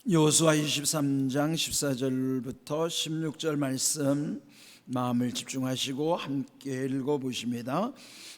여호수아 23장 14절부터 16절 말씀 마음을 집중하시고 함께 읽어보십니다.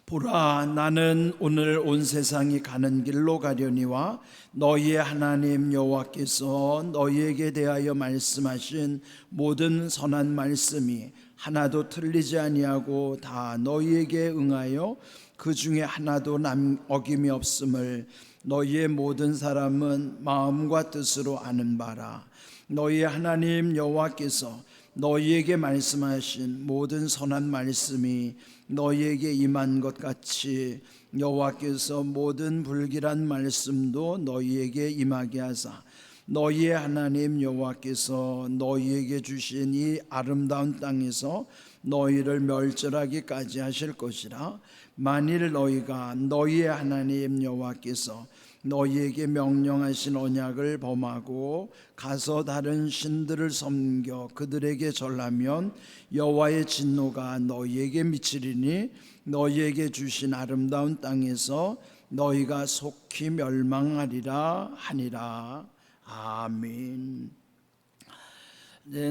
보라, 나는 오늘 온 세상이 가는 길로 가려니와 너희의 하나님 여호와께서 너희에게 대하여 말씀하신 모든 선한 말씀이 하나도 틀리지 아니하고 다 너희에게 응하여 그 중에 하나도 어김이 없음을 너희의 모든 사람은 마음과 뜻으로 아는 바라. 너희의 하나님 여호와께서 너희에게 말씀하신 모든 선한 말씀이 너희에게 임한 것 같이 여호와께서 모든 불길한 말씀도 너희에게 임하게 하사 너희의 하나님 여호와께서 너희에게 주신 이 아름다운 땅에서 너희를 멸절하기까지 하실 것이라. 만일 너희가 너희의 하나님 여호와께서 너희에게 명령하신 언약을 범하고 가서 다른 신들을 섬겨 그들에게 절하면 여호와의 진노가 너희에게 미치리니 너희에게 주신 아름다운 땅에서 너희가 속히 멸망하리라 하니라. 아멘.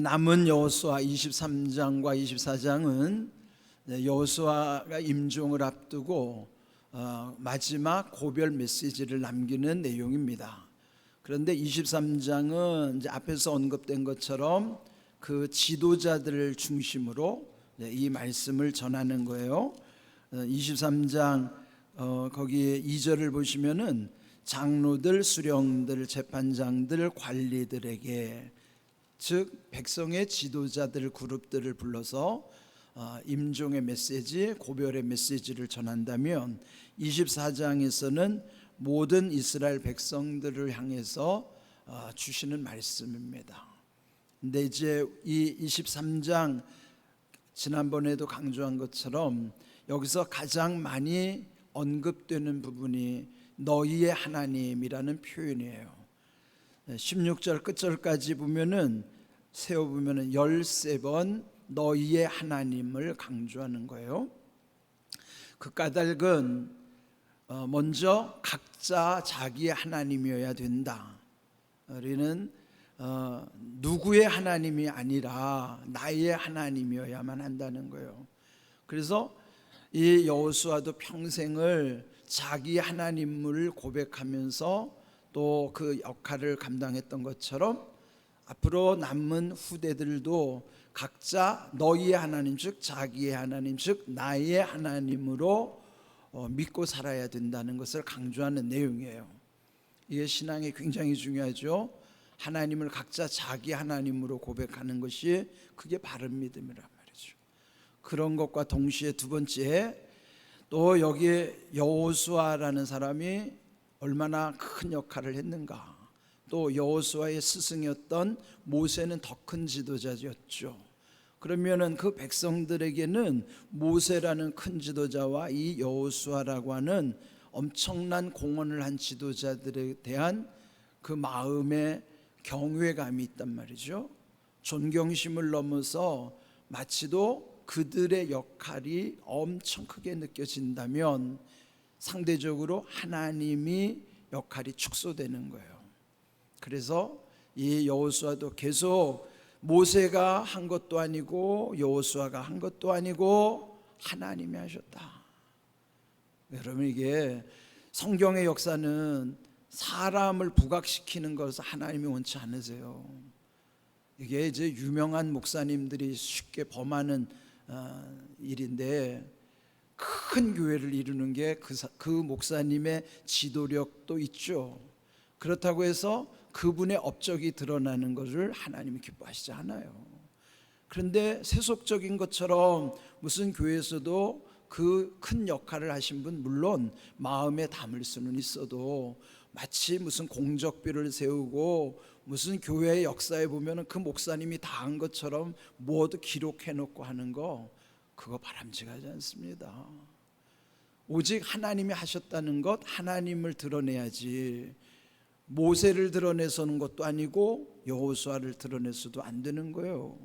남은 여호수아 23장과 24장은 여호수아가 임종을 앞두고 마지막 고별 메시지를 남기는 내용입니다. 그런데 23장은 이제 앞에서 언급된 것처럼 그 지도자들을 중심으로 이 말씀을 전하는 거예요. 23장 거기 2절을 보시면은 장로들, 수령들, 재판장들, 관리들에게, 즉 백성의 지도자들 그룹들을 불러서 임종의 메시지, 고별의 메시지를 전한다면 24장에서는 모든 이스라엘 백성들을 향해서 주시는 말씀입니다. 근데 이제 이 23장 지난번에도 강조한 것처럼 여기서 가장 많이 언급되는 부분이 너희의 하나님이라는 표현이에요. 16절 끝절까지 보면은 세어보면은 13번 너희의 하나님을 강조하는 거예요. 그 까닭은 먼저 각자 자기의 하나님이어야 된다. 우리는 누구의 하나님이 아니라 나의 하나님이어야만 한다는 거예요. 그래서 이 여호수아도 평생을 자기 하나님을 고백하면서 또 그 역할을 감당했던 것처럼 앞으로 남은 후대들도 각자 너희의 하나님, 즉 자기의 하나님, 즉 나의 하나님으로 믿고 살아야 된다는 것을 강조하는 내용이에요. 이게 신앙에 굉장히 중요하죠. 하나님을 각자 자기 하나님으로 고백하는 것이 그게 바른 믿음이란 말이죠. 그런 것과 동시에 두 번째, 또 여기에 여호수아라는 사람이 얼마나 큰 역할을 했는가. 또 여호수아의 스승이었던 모세는 더 큰 지도자였죠. 그러면은 그 백성들에게는 모세라는 큰 지도자와 이 여호수아라고 하는 엄청난 공헌을 한 지도자들에 대한 그 마음의 경외감이 있단 말이죠. 존경심을 넘어서 마치도 그들의 역할이 엄청 크게 느껴진다면 상대적으로 하나님이 역할이 축소되는 거예요. 그래서 이 여호수아도 계속 모세가 한 것도 아니고 여호수아가 한 것도 아니고 하나님이 하셨다. 여러분, 이게 성경의 역사는 사람을 부각시키는 것을 하나님이 원치 않으세요. 이게 이제 유명한 목사님들이 쉽게 범하는 일인데, 큰 교회를 이루는 게 그 목사님의 지도력도 있죠. 그렇다고 해서 그분의 업적이 드러나는 것을 하나님이 기뻐하시지 않아요. 그런데 세속적인 것처럼 무슨 교회에서도 그 큰 역할을 하신 분, 물론 마음에 담을 수는 있어도 마치 무슨 공적비를 세우고 무슨 교회의 역사에 보면 그 목사님이 다 한 것처럼 모두 기록해놓고 하는 거, 그거 바람직하지 않습니다. 오직 하나님이 하셨다는 것, 하나님을 드러내야지 모세를 드러내서는 것도 아니고 여호수아를 드러내서도 안 되는 거예요.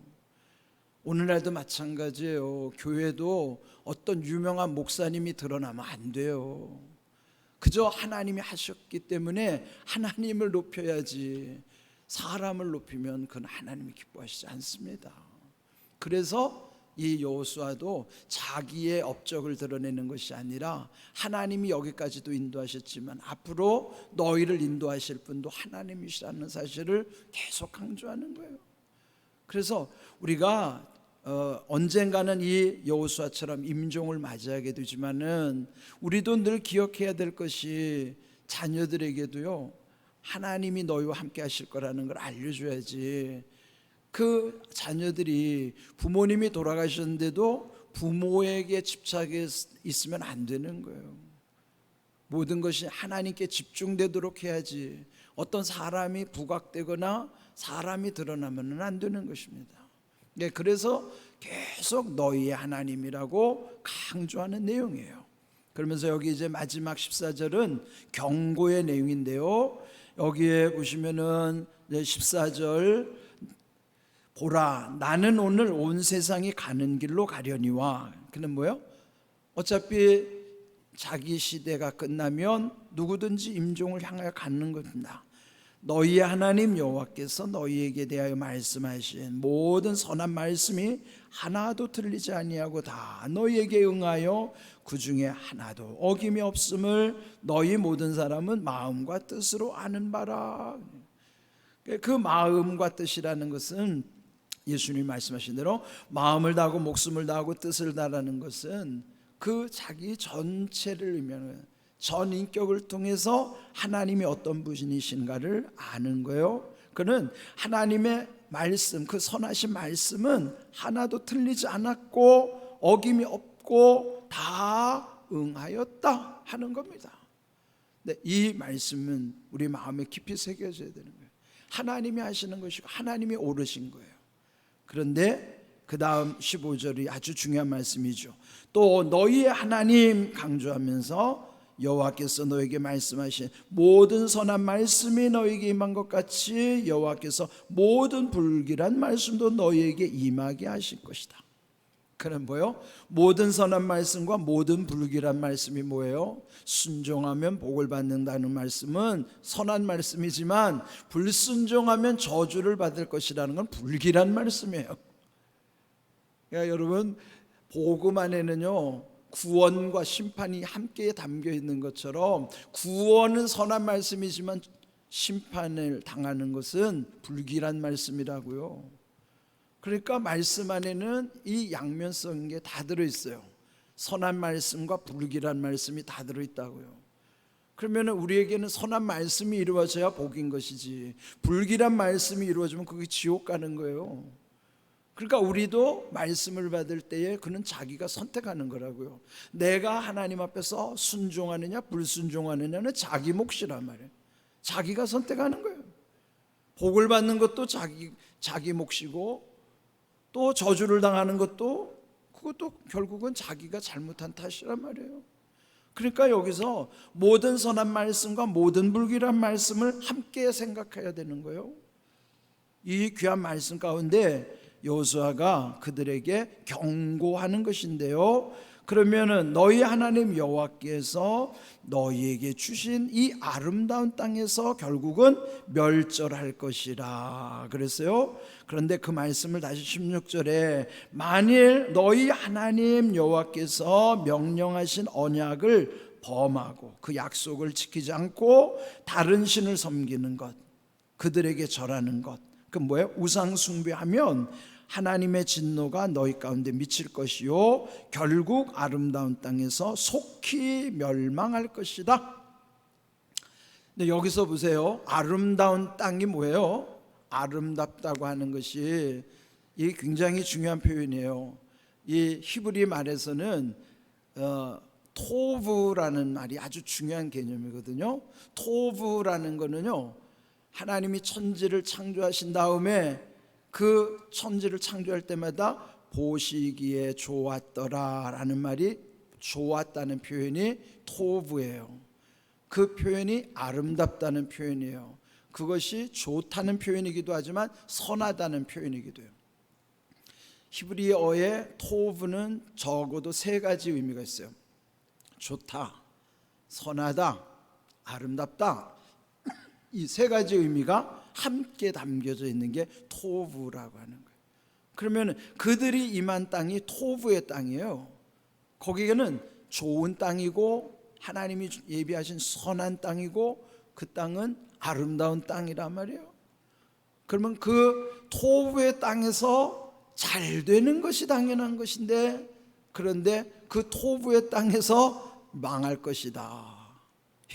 오늘날도 마찬가지예요. 교회도 어떤 유명한 목사님이 드러나면 안 돼요. 그저 하나님이 하셨기 때문에 하나님을 높여야지. 사람을 높이면 그건 하나님이 기뻐하시지 않습니다. 그래서 이 여호수아도 자기의 업적을 드러내는 것이 아니라 하나님이 여기까지도 인도하셨지만 앞으로 너희를 인도하실 분도 하나님이시라는 사실을 계속 강조하는 거예요. 그래서 우리가 언젠가는 이 여호수아처럼 임종을 맞이하게 되지만은 우리도 늘 기억해야 될 것이 자녀들에게도요, 하나님이 너희와 함께 하실 거라는 걸 알려줘야지. 그 자녀들이 부모님이 돌아가셨는데도 부모에게 집착해 있으면 안 되는 거예요. 모든 것이 하나님께 집중되도록 해야지 어떤 사람이 부각되거나 사람이 드러나면 안 되는 것입니다. 그래서 계속 너희의 하나님이라고 강조하는 내용이에요. 그러면서 여기 이제 마지막 14절은 경고의 내용인데요, 여기에 보시면은 14절 보라 나는 오늘 온 세상이 가는 길로 가려니와, 그는 뭐요? 어차피 자기 시대가 끝나면 누구든지 임종을 향하여 가는 겁니다. 너희의 하나님 여호와께서 너희에게 대하여 말씀하신 모든 선한 말씀이 하나도 틀리지 아니하고 다 너희에게 응하여 그 중에 하나도 어김이 없음을 너희 모든 사람은 마음과 뜻으로 아는 바라. 그 마음과 뜻이라는 것은 예수님이 말씀하신 대로 마음을 다하고 목숨을 다하고 뜻을 다하는 것은 그 자기 전체를 의미하는, 전 인격을 통해서 하나님이 어떤 분이신가를 아는 거예요. 그는 하나님의 말씀, 그 선하신 말씀은 하나도 틀리지 않았고 어김이 없고 다 응하였다 하는 겁니다. 근데 이 말씀은 우리 마음에 깊이 새겨져야 되는 거예요. 하나님이 하시는 것이고 하나님이 오르신 거예요. 그런데 그 다음 15절이 아주 중요한 말씀이죠. 또 너희의 하나님 강조하면서 여호와께서 너에게 말씀하신 모든 선한 말씀이 너에게 임한 것 같이 여호와께서 모든 불길한 말씀도 너희에게 임하게 하실 것이다. 그는 뭐예요? 모든 선한 말씀과 모든 불길한 말씀이 뭐예요? 순종하면 복을 받는다는 말씀은 선한 말씀이지만 불순종하면 저주를 받을 것이라는 건 불길한 말씀이에요. 그러니까 여러분, 복음 안에는요 구원과 심판이 함께 담겨 있는 것처럼 구원은 선한 말씀이지만 심판을 당하는 것은 불길한 말씀이라고요. 그러니까 말씀 안에는 이 양면성인 게 다 들어있어요. 선한 말씀과 불길한 말씀이 다 들어있다고요. 그러면 우리에게는 선한 말씀이 이루어져야 복인 것이지 불길한 말씀이 이루어지면 그게 지옥 가는 거예요. 그러니까 우리도 말씀을 받을 때에 그는 자기가 선택하는 거라고요. 내가 하나님 앞에서 순종하느냐 불순종하느냐는 자기 몫이란 말이에요. 자기가 선택하는 거예요. 복을 받는 것도 자기 몫이고 또 저주를 당하는 것도 그것도 결국은 자기가 잘못한 탓이란 말이에요. 그러니까 여기서 모든 선한 말씀과 모든 불길한 말씀을 함께 생각해야 되는 거예요. 이 귀한 말씀 가운데 여호수아가 그들에게 경고하는 것인데요, 그러면은 너희 하나님 여호와께서 너희에게 주신 이 아름다운 땅에서 결국은 멸절할 것이라 그랬어요. 그런데 그 말씀을 다시 16절에 만일 너희 하나님 여호와께서 명령하신 언약을 범하고 그 약속을 지키지 않고 다른 신을 섬기는 것, 그들에게 절하는 것, 그 뭐예요? 우상 숭배하면 하나님의 진노가 너희 가운데 미칠 것이요 결국 아름다운 땅에서 속히 멸망할 것이다. 근데 여기서 보세요. 아름다운 땅이 뭐예요? 아름답다고 하는 것이 이 굉장히 중요한 표현이에요. 이 히브리 말에서는 토브라는 말이 아주 중요한 개념이거든요. 토브라는 거는요, 하나님이 천지를 창조하신 다음에 그 천지를 창조할 때마다 보시기에 좋았더라라는 말이, 좋았다는 표현이 토브예요. 그 표현이 아름답다는 표현이에요. 그것이 좋다는 표현이기도 하지만 선하다는 표현이기도 해요. 히브리어의 토브는 적어도 세 가지 의미가 있어요. 좋다, 선하다, 아름답다. 이 세 가지 의미가 함께 담겨져 있는 게 토부라고 하는 거예요. 그러면 그들이 임한 땅이 토부의 땅이에요. 거기에는 좋은 땅이고 하나님이 예비하신 선한 땅이고 그 땅은 아름다운 땅이란 말이에요. 그러면 그 토부의 땅에서 잘 되는 것이 당연한 것인데, 그런데 그 토부의 땅에서 망할 것이다.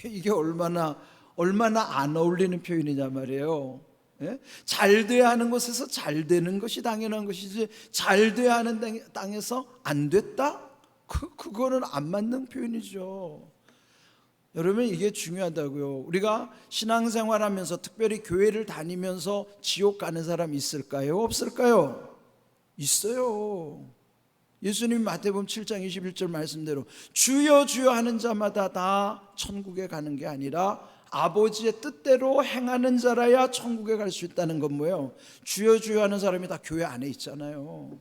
이게 얼마나 안 어울리는 표현이냐 말이에요. 예? 잘 돼야 하는 곳에서 잘 되는 것이 당연한 것이지, 잘 돼야 하는 땅에서 안 됐다? 그거는 안 맞는 표현이죠. 여러분, 이게 중요하다고요. 우리가 신앙생활하면서 특별히 교회를 다니면서 지옥 가는 사람 있을까요? 없을까요? 있어요. 예수님 마태복음 7장 21절 말씀대로 주여 주여 하는 자마다 다 천국에 가는 게 아니라 아버지의 뜻대로 행하는 자라야 천국에 갈 수 있다는 건 뭐예요? 주여 주여 하는 사람이 다 교회 안에 있잖아요.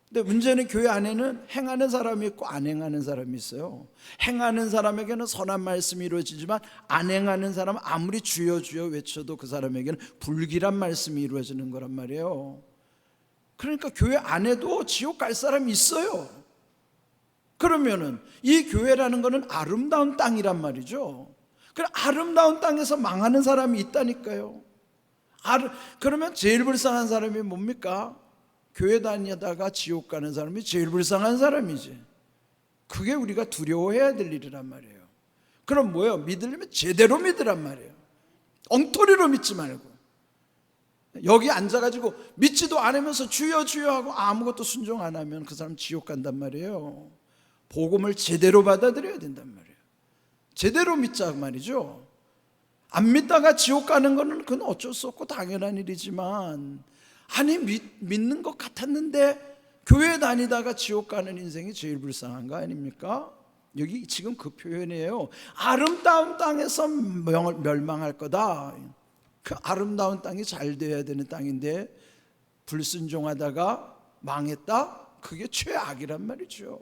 근데 문제는 교회 안에는 행하는 사람이 있고 안 행하는 사람이 있어요. 행하는 사람에게는 선한 말씀이 이루어지지만 안 행하는 사람은 아무리 주여 주여 외쳐도 그 사람에게는 불길한 말씀이 이루어지는 거란 말이에요. 그러니까 교회 안에도 지옥 갈 사람이 있어요. 그러면은 이 교회라는 거는 아름다운 땅이란 말이죠. 그 아름다운 땅에서 망하는 사람이 있다니까요. 그러면 제일 불쌍한 사람이 뭡니까? 교회 다니다가 지옥 가는 사람이 제일 불쌍한 사람이지. 그게 우리가 두려워해야 될 일이란 말이에요. 그럼 뭐예요? 믿으려면 제대로 믿으란 말이에요. 엉터리로 믿지 말고. 여기 앉아가지고 믿지도 않으면서 주여 주여 하고 아무것도 순종 안 하면 그 사람 지옥 간단 말이에요. 복음을 제대로 받아들여야 된단 말이에요. 제대로 믿자 말이죠. 안 믿다가 지옥 가는 거는 그건 어쩔 수 없고 당연한 일이지만, 아니 믿는 것 같았는데 교회 다니다가 지옥 가는 인생이 제일 불쌍한 거 아닙니까? 여기 지금 그 표현이에요. 아름다운 땅에서 멸망할 거다. 그 아름다운 땅이 잘 돼야 되는 땅인데 불순종하다가 망했다? 그게 최악이란 말이죠.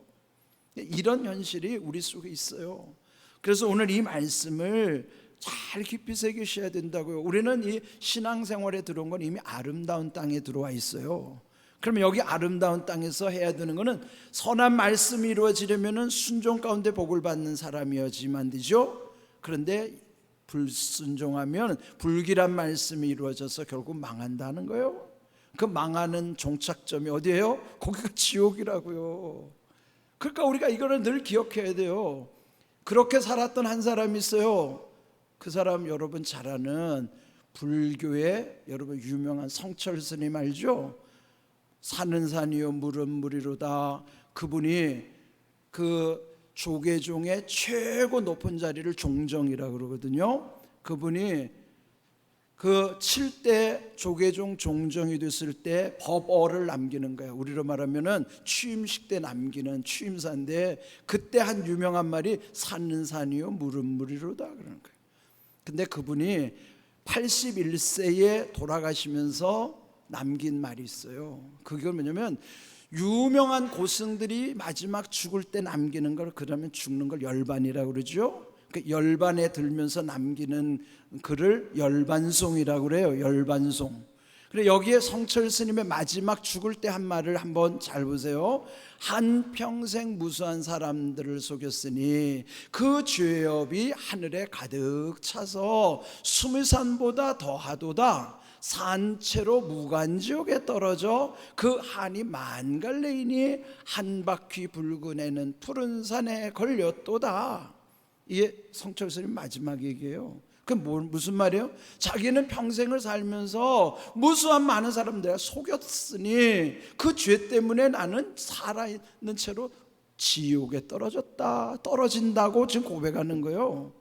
이런 현실이 우리 속에 있어요. 그래서 오늘 이 말씀을 잘 깊이 새기셔야 된다고요. 우리는 이 신앙생활에 들어온 건 이미 아름다운 땅에 들어와 있어요. 그러면 여기 아름다운 땅에서 해야 되는 것은 선한 말씀이 이루어지려면 순종 가운데 복을 받는 사람이어야지만 되죠. 그런데 불순종하면 불길한 말씀이 이루어져서 결국 망한다는 거예요. 그 망하는 종착점이 어디예요? 거기가 지옥이라고요. 그러니까 우리가 이거를 늘 기억해야 돼요. 그렇게 살았던 한 사람이 있어요. 그 사람 여러분 잘 아는 불교의 여러분 유명한 성철 스님 알죠? 산은 산이요 물은 물이로다. 그분이 그 조계종의 최고 높은 자리를 종정이라고 그러거든요. 그분이 그 7대 조계종 종정이 됐을 때 법어를 남기는 거예요. 우리로 말하면은 취임식 때 남기는 취임사인데, 그때 한 유명한 말이 산은 산이요 물은 물이로다 그러는 거예요. 근데 그분이 81세에 돌아가시면서 남긴 말이 있어요. 그게 뭐냐면, 유명한 고승들이 마지막 죽을 때 남기는 걸, 그러면 죽는 걸 열반이라고 그러죠. 그 열반에 들면서 남기는 글을 열반송이라고 그래요. 열반송. 그래, 여기에 성철 스님의 마지막 죽을 때 한 말을 한번 잘 보세요. 한평생 무수한 사람들을 속였으니 그 죄업이 하늘에 가득 차서 수미산보다 더하도다. 산채로 무간지옥에 떨어져 그 한이 만갈래이니 한 바퀴 붉은 애는 푸른 산에 걸렸도다. 이게 성철 스님 마지막 얘기예요. 그 무슨 말이에요? 자기는 평생을 살면서 무수한 많은 사람들을 속였으니 그 죄 때문에 나는 살아있는 채로 지옥에 떨어진다고 지금 고백하는 거예요.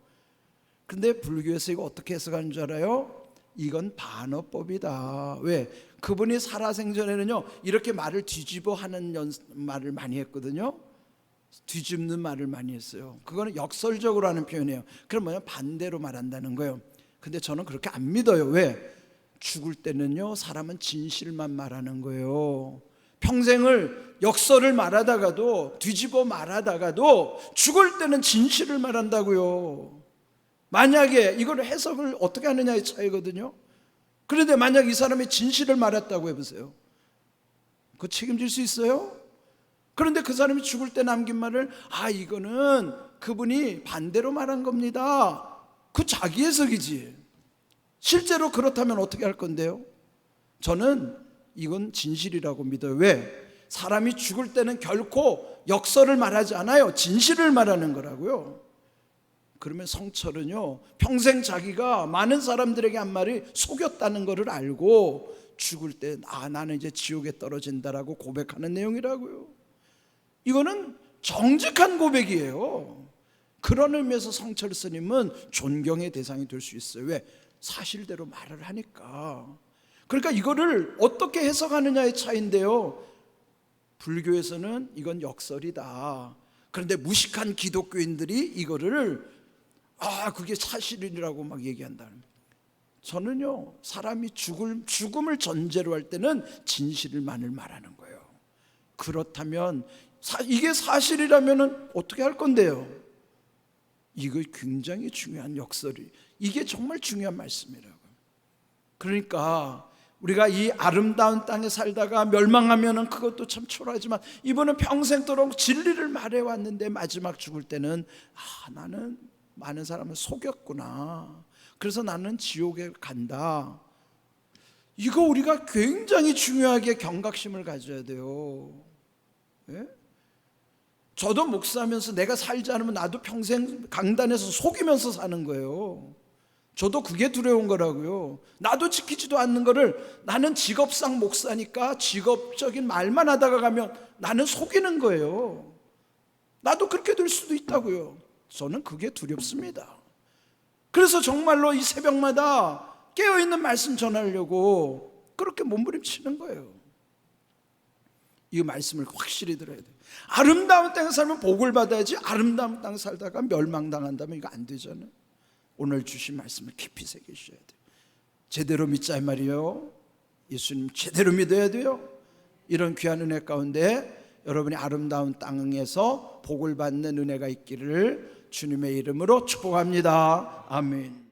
근데 불교에서 이거 어떻게 해석하는 줄 알아요? 이건 반어법이다. 왜? 그분이 살아생전에는요 이렇게 말을 뒤집어 하는 말을 많이 했거든요. 뒤집는 말을 많이 했어요. 그거는 역설적으로 하는 표현이에요. 그럼 뭐냐, 반대로 말한다는 거예요. 근데 저는 그렇게 안 믿어요. 왜? 죽을 때는요 사람은 진실만 말하는 거예요. 평생을 역설을 말하다가도 뒤집어 말하다가도 죽을 때는 진실을 말한다고요. 만약에 이걸 해석을 어떻게 하느냐의 차이거든요. 그런데 만약 이 사람이 진실을 말했다고 해보세요. 그거 책임질 수 있어요? 그런데 그 사람이 죽을 때 남긴 말을 이거는 그분이 반대로 말한 겁니다. 그 자기 해석이지. 실제로 그렇다면 어떻게 할 건데요? 저는 이건 진실이라고 믿어요. 왜? 사람이 죽을 때는 결코 역설을 말하지 않아요. 진실을 말하는 거라고요. 그러면 성철은요, 평생 자기가 많은 사람들에게 한 말이 속였다는 것을 알고 죽을 때 나는 이제 지옥에 떨어진다라고 고백하는 내용이라고요. 이거는 정직한 고백이에요. 그런 의미에서 성철 스님은 존경의 대상이 될 수 있어요. 왜? 사실대로 말을 하니까. 그러니까 이거를 어떻게 해석하느냐의 차이인데요, 불교에서는 이건 역설이다. 그런데 무식한 기독교인들이 이거를 그게 사실이라고 막 얘기한다는. 저는요, 사람이 죽음을 전제로 할 때는 진실만을 말하는 거예요. 그렇다면 이게 사실이라면 어떻게 할 건데요? 이거 굉장히 중요한 역설이, 이게 정말 중요한 말씀이라고. 그러니까 우리가 이 아름다운 땅에 살다가 멸망하면은 그것도 참 초라하지만, 이분은 평생도록 진리를 말해왔는데 마지막 죽을 때는 나는 많은 사람을 속였구나, 그래서 나는 지옥에 간다. 이거 우리가 굉장히 중요하게 경각심을 가져야 돼요. 예? 저도 목사하면서 내가 살지 않으면 나도 평생 강단에서 속이면서 사는 거예요. 저도 그게 두려운 거라고요. 나도 지키지도 않는 거를 나는 직업상 목사니까 직업적인 말만 하다가 가면 나는 속이는 거예요. 나도 그렇게 될 수도 있다고요. 저는 그게 두렵습니다. 그래서 정말로 이 새벽마다 깨어있는 말씀 전하려고 그렇게 몸부림치는 거예요. 이 말씀을 확실히 들어야 돼요. 아름다운 땅에 살면 복을 받아야지, 아름다운 땅에 살다가 멸망당한다면 이거 안 되잖아요. 오늘 주신 말씀을 깊이 새기셔야 돼요. 제대로 믿자 이 말이에요. 예수님 제대로 믿어야 돼요. 이런 귀한 은혜 가운데 여러분이 아름다운 땅에서 복을 받는 은혜가 있기를 주님의 이름으로 축복합니다. 아멘.